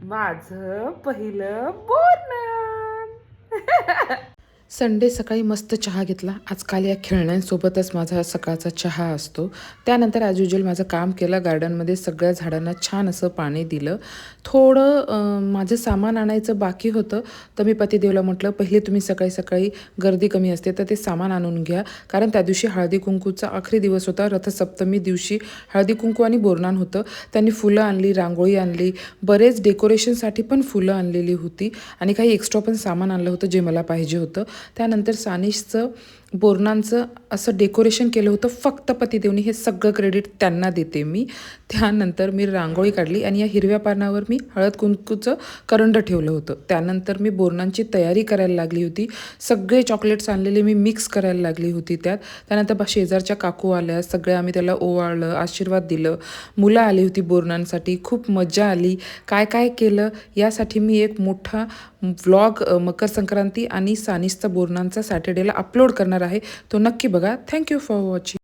माझं पहिलं बोर्नन. संडे सकाळी मस्त चहा घेतला. आजकाल या खेळण्यांसोबतच माझा सकाळचा चहा असतो. त्यानंतर ॲज युजल माझं काम केलं. गार्डनमध्ये सगळ्या झाडांना छान असं पाणी दिलं. थोडं माझं सामान आणायचं बाकी होतं, तर मी पतिदेवला म्हटलं, पहिले तुम्ही सकाळी सकाळी गर्दी कमी असते तर ते सामान आणून घ्या, कारण त्या दिवशी हळदी कुंकूचा आखरी दिवस होता. रथसप्तमी दिवशी हळदी कुंकू आणि बोरनान होतं. त्यांनी फुलं आणली, रांगोळी आणली, बरेच डेकोरेशनसाठी पण फुलं आणलेली होती आणि काही एक्स्ट्रा पण सामान आणलं होतं जे मला पाहिजे होतं. त्यानंतर सानिशचं बोरनांचं असं डेकोरेशन केलं होतं. फक्त पतिदेवनी, हे सगळं क्रेडिट त्यांना देते मी. त्यानंतर मी रांगोळी काढली आणि या हिरव्या पानावर मी हळद कुंकूचं करंड ठेवलं होतं. त्यानंतर मी बोरनांची तयारी करायला लागली होती. सगळे चॉकलेट्स आणलेले मी मिक्स करायला लागली होती त्यात. त्यानंतर शेजारच्या काकू आल्या, सगळे आम्ही त्याला ओवाळलं, आशीर्वाद दिलं. मुलं आली होती बोरनांसाठी, खूप मजा आली. काय काय केलं यासाठी मी एक मोठा व्लॉग मकर संक्रांती आणि सानिशचा बोरनांचा सॅटर्डेला अपलोड करणार आहे. तो नक्की बघा. Thank you for watching.